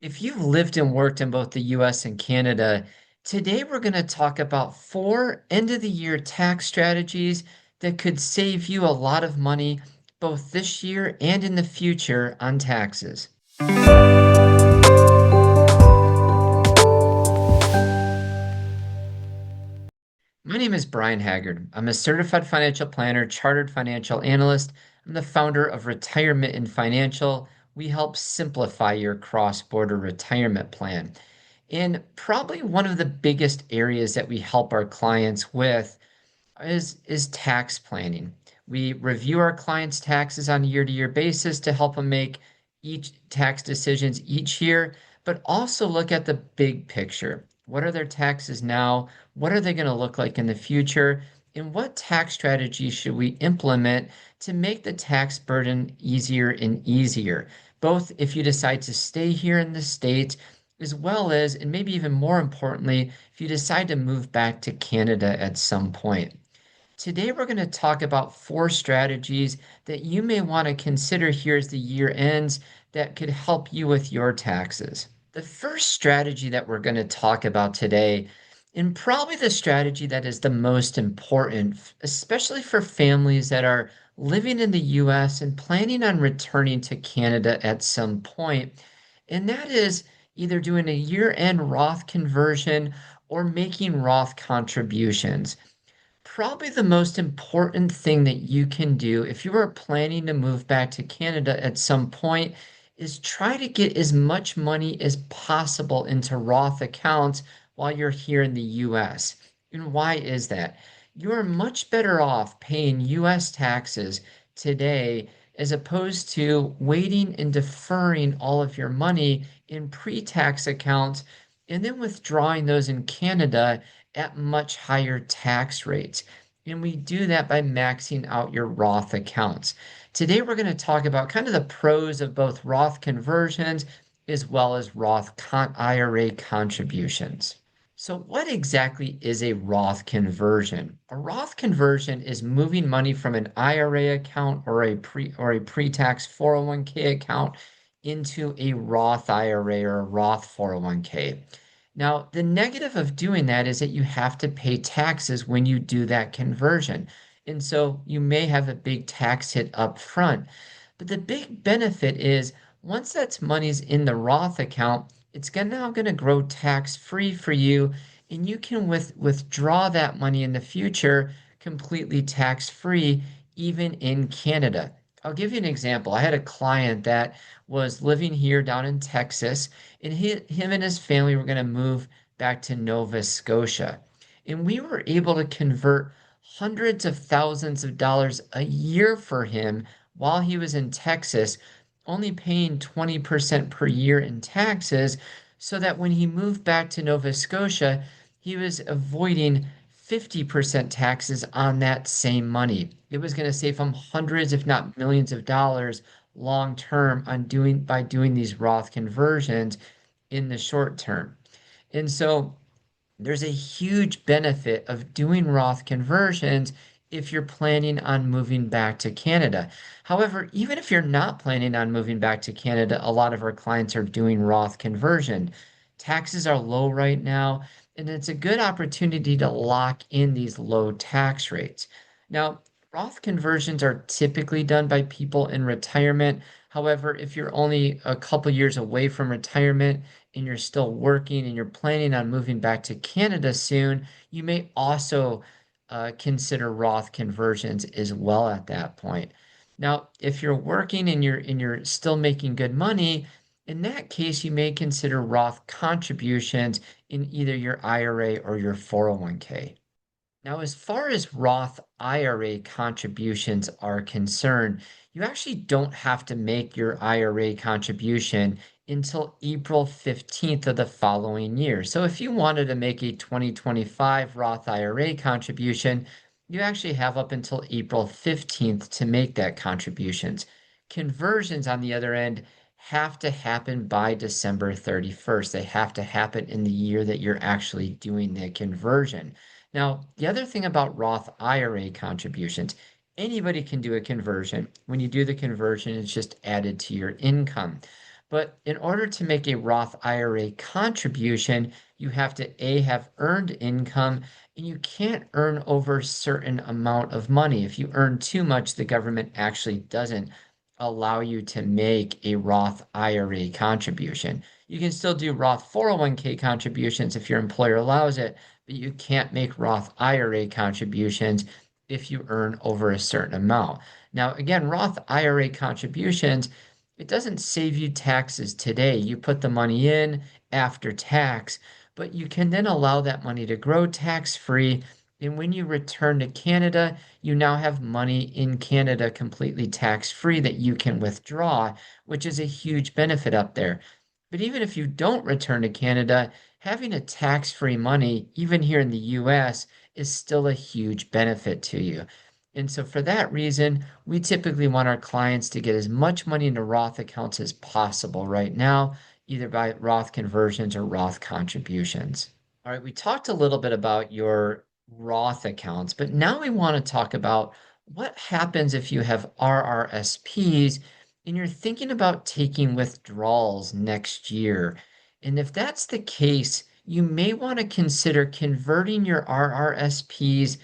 If you've lived and worked in both the US and Canada, today we're going to talk about four end of the year tax strategies that could save you a lot of money both this year and in the future on taxes. My name is Brian Haggard. I'm a certified financial planner, chartered financial analyst. I'm the founder of RetireMitten Financial. We help simplify your cross border retirement plan. And probably one of the biggest areas that we help our clients with is tax planning. We review our clients' taxes on a year-to-year basis to help them make each tax decisions each year, but also look at the big picture. What are their taxes now? What are they going to look like in the future? And what tax strategies should we implement to make the tax burden easier and easier? Both if you decide to stay here in the States, as well as, and maybe even more importantly, if you decide to move back to Canada at some point. Today, we're going to talk about four strategies that you may want to consider here as the year ends that could help you with your taxes. The first strategy that we're going to talk about today, and probably the strategy that is the most important, especially for families that are living in the US and planning on returning to Canada at some point, and that is either doing a year end Roth conversion or making Roth contributions. Probably the most important thing that you can do if you are planning to move back to Canada at some point is try to get as much money as possible into Roth accounts while you're here in the US. And why is that? You are much better off paying US taxes today as opposed to waiting and deferring all of your money in pre-tax accounts and then withdrawing those in Canada at much higher tax rates. And we do that by maxing out your Roth accounts. Today, we're going to talk about kind of the pros of both Roth conversions as well as IRA contributions. So, what exactly is a Roth conversion? A Roth conversion is moving money from an IRA account or a pre-tax 401k account into a Roth IRA or a Roth 401k. Now, the negative of doing that is that you have to pay taxes when you do that conversion. And so you may have a big tax hit up front. But the big benefit is once that money's in the Roth account, it's now going to grow tax free for you, and you can withdraw that money in the future completely tax free, even in Canada. I'll give you an example. I had a client that was living here down in Texas, and him and his family were going to move back to Nova Scotia. And we were able to convert hundreds of thousands of dollars a year for him while he was in Texas, only paying 20% per year in taxes, so that when he moved back to Nova Scotia, he was avoiding 50% taxes on that same money. It was going to save him hundreds, if not millions of dollars long term on doing these Roth conversions in the short term. And so there's a huge benefit of doing Roth conversions if you're planning on moving back to Canada. However, even if you're not planning on moving back to Canada, a lot of our clients are doing Roth conversion. Taxes are low right now, and it's a good opportunity to lock in these low tax rates. Now, Roth conversions are typically done by people in retirement. However, if you're only a couple years away from retirement, and you're still working and you're planning on moving back to Canada soon, you may also consider Roth conversions as well at that point. Now, if you're working and you're still making good money, in that case, you may consider Roth contributions in either your IRA or your 401k. Now, as far as Roth IRA contributions are concerned, you actually don't have to make your IRA contribution until April 15th of the following year. So if you wanted to make a 2025 Roth IRA contribution, you actually have up until April 15th to make that contributions. Conversions, on the other end, have to happen by December 31st. They have to happen in the year that you're actually doing the conversion. Now, the other thing about Roth IRA contributions, anybody can do a conversion. When you do the conversion, it's just added to your income. But in order to make a Roth IRA contribution, you have to A, have earned income, and you can't earn over a certain amount of money. If you earn too much, the government actually doesn't allow you to make a Roth IRA contribution. You can still do Roth 401k contributions if your employer allows it, but you can't make Roth IRA contributions if you earn over a certain amount. Now, again, Roth IRA contributions, it doesn't save you taxes today. You put the money in after tax, but you can then allow that money to grow tax-free. And when you return to Canada, you now have money in Canada completely tax-free that you can withdraw, which is a huge benefit up there. But even if you don't return to Canada, having a tax-free money, even here in the US, is still a huge benefit to you. And so for that reason, we typically want our clients to get as much money into Roth accounts as possible right now, either by Roth conversions or Roth contributions. All right, we talked a little bit about your Roth accounts, but now we want to talk about what happens if you have RRSPs and you're thinking about taking withdrawals next year. And if that's the case, you may want to consider converting your RRSPs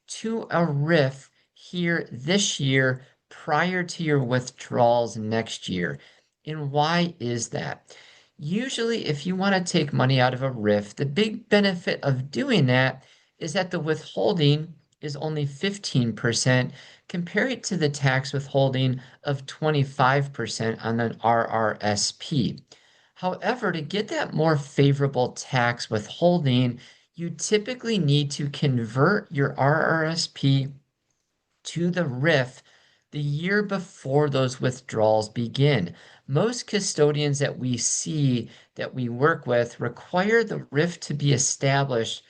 to a RIF here this year prior to your withdrawals next year. And why is that? Usually, if you want to take money out of a RIF, the big benefit of doing that is that the withholding is only 15% compared to the tax withholding of 25% on an RRSP. However, to get that more favorable tax withholding, you typically need to convert your RRSP to the RIF the year before those withdrawals begin. Most custodians that we see that we work with require the RIF to be established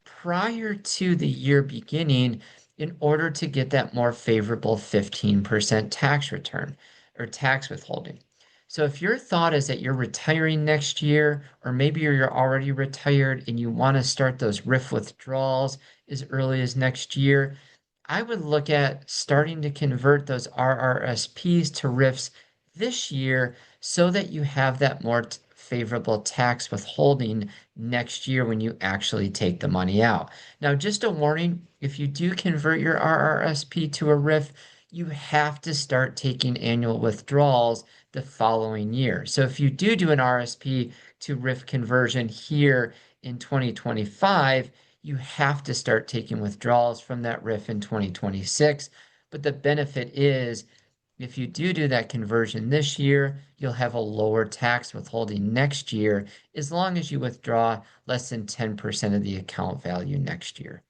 prior to the year beginning in order to get that more favorable 15% tax return or tax withholding. So if your thought is that you're retiring next year, or maybe you're already retired and you want to start those RIF withdrawals as early as next year, I would look at starting to convert those RRSPs to RIFs this year so that you have that more favorable tax withholding next year when you actually take the money out. Now, just a warning, if you do convert your RRSP to a RIF, you have to start taking annual withdrawals the following year. So if you do an RSP to RIF conversion here in 2025, you have to start taking withdrawals from that RIF in 2026. But the benefit is if you do that conversion this year, you'll have a lower tax withholding next year as long as you withdraw less than 10% of the account value next year.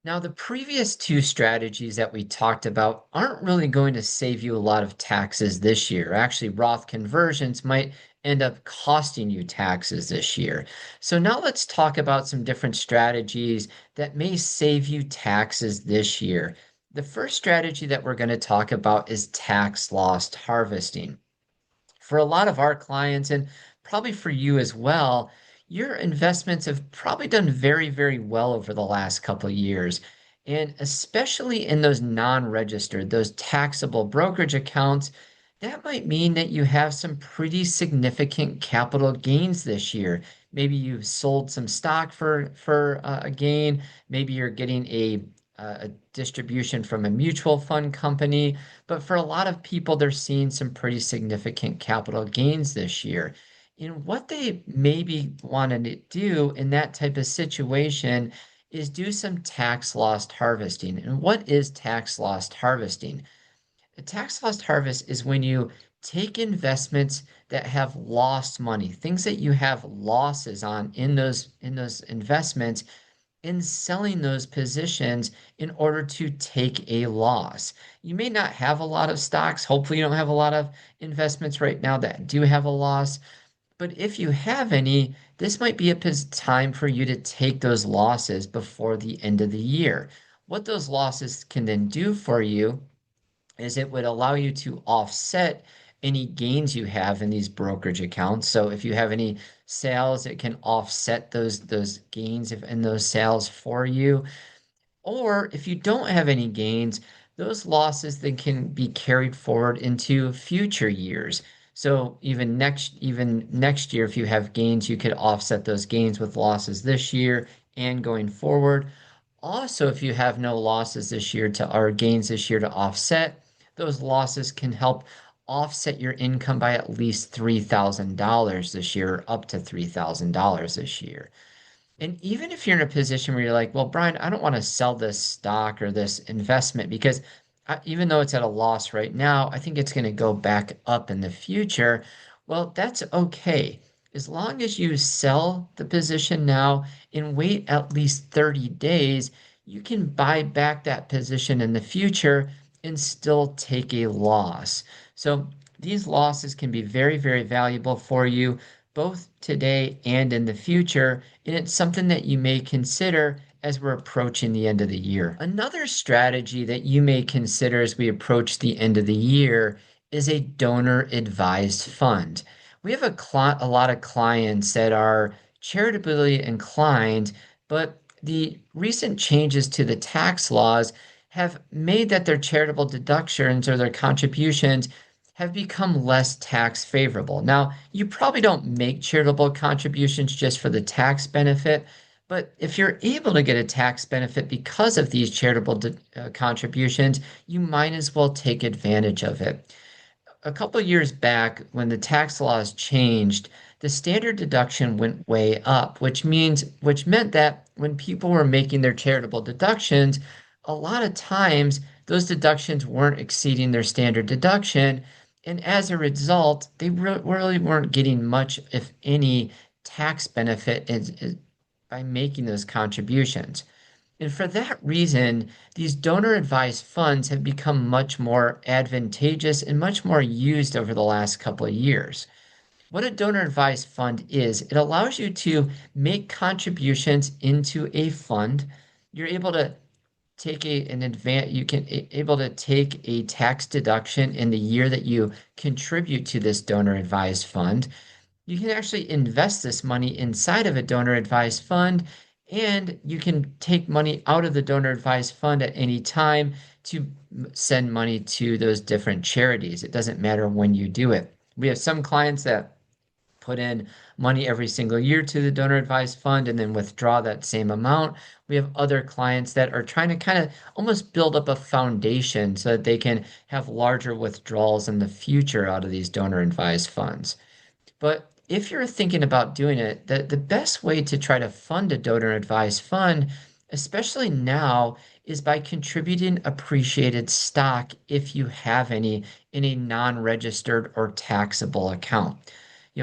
Now, the previous two strategies that we talked about aren't really going to save you a lot of taxes this year. Actually, Roth conversions might end up costing you taxes this year. So now let's talk about some different strategies that may save you taxes this year. The first strategy that we're going to talk about is tax loss harvesting. For a lot of our clients, and probably for you as well, your investments have probably done very, very well over the last couple of years. And especially in those non-registered, those taxable brokerage accounts, that might mean that you have some pretty significant capital gains this year. Maybe you sold some stock for a gain. Maybe you're getting a distribution from a mutual fund company. But for a lot of people, they're seeing some pretty significant capital gains this year. And what they maybe wanted to do in that type of situation is do some tax loss harvesting. And what is tax loss harvesting? A tax loss harvest is when you take investments that have lost money, things that you have losses on in those investments, in selling those positions in order to take a loss. You may not have a lot of stocks. Hopefully, you don't have a lot of investments right now that do have a loss. But if you have any, this might be a time for you to take those losses before the end of the year. What those losses can then do for you is it would allow you to offset any gains you have in these brokerage accounts. So if you have any sales, it can offset those gains in those sales for you. Or if you don't have any gains, those losses then can be carried forward into future years. So even next year, if you have gains, you could offset those gains with losses this year and going forward. Also, if you have no losses this year to or gains this year to offset, those losses can help offset your income by at least $3,000 this year, up to $3,000 this year. And even if you're in a position where you're like, well, Brian, I don't want to sell this stock or this investment because even though it's at a loss right now, I think it's going to go back up in the future. Well, that's okay. As long as you sell the position now and wait at least 30 days, you can buy back that position in the future and still take a loss. So these losses can be very, very valuable for you both today and in the future. And it's something that you may consider as we're approaching the end of the year. Another strategy that you may consider as we approach the end of the year is a donor advised fund. We have a lot of clients that are charitably inclined, but the recent changes to the tax laws have made that their charitable deductions or their contributions have become less tax favorable. Now, you probably don't make charitable contributions just for the tax benefit, but if you're able to get a tax benefit because of these charitable contributions, you might as well take advantage of it. A couple of years back, when the tax laws changed, the standard deduction went way up, which meant that when people were making their charitable deductions, a lot of times those deductions weren't exceeding their standard deduction. And as a result, they really weren't getting much, if any, tax benefit by making those contributions. And for that reason, these donor advised funds have become much more advantageous and much more used over the last couple of years. What a donor advised fund is, it allows you to make contributions into a fund. You're able to take you can able to take a tax deduction in the year that you contribute to this donor advised fund. You can actually invest this money inside of a donor advised fund, and you can take money out of the donor advised fund at any time to send money to those different charities. It doesn't matter when you do it. We have some clients that put in money every single year to the donor advised fund and then withdraw that same amount. We have other clients that are trying to kind of almost build up a foundation so that they can have larger withdrawals in the future out of these donor advised funds. But if you're thinking about doing it, the best way to try to fund a donor advised fund, especially now, is by contributing appreciated stock if you have any in a non-registered or taxable account.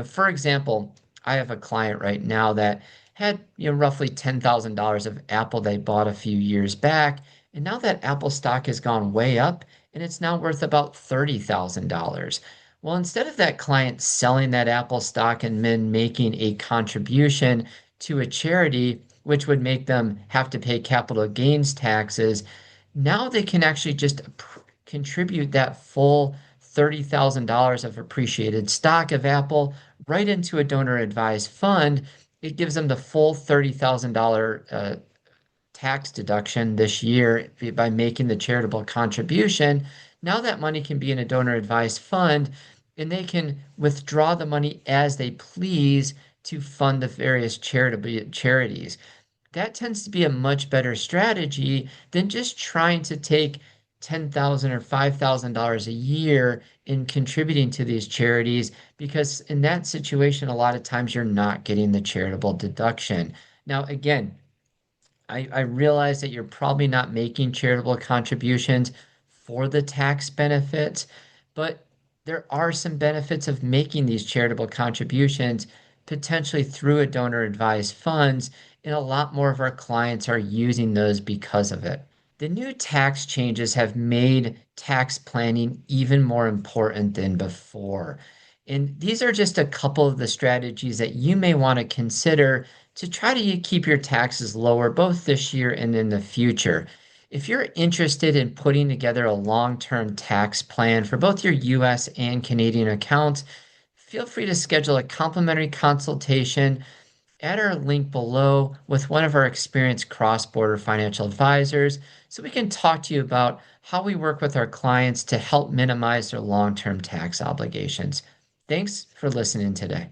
For example, I have a client right now that had, roughly $10,000 of Apple they bought a few years back, and now that Apple stock has gone way up and it's now worth about $30,000. Well, instead of that client selling that Apple stock and then making a contribution to a charity, which would make them have to pay capital gains taxes, now they can actually just contribute that full $30,000 of appreciated stock of Apple right into a donor advised fund. It gives them the full $30,000 tax deduction this year by making the charitable contribution. Now that money can be in a donor advised fund and they can withdraw the money as they please to fund the various charitable charities. That tends to be a much better strategy than just trying to take $10,000 or $5,000 a year in contributing to these charities, because in that situation, a lot of times you're not getting the charitable deduction. Now, again, I realize that you're probably not making charitable contributions for the tax benefits, but there are some benefits of making these charitable contributions potentially through a donor advised funds, and a lot more of our clients are using those because of it. The new tax changes have made tax planning even more important than before. And these are just a couple of the strategies that you may want to consider to try to keep your taxes lower both this year and in the future. If you're interested in putting together a long-term tax plan for both your US and Canadian accounts, feel free to schedule a complimentary consultation at our link below with one of our experienced cross-border financial advisors so we can talk to you about how we work with our clients to help minimize their long-term tax obligations. Thanks for listening today.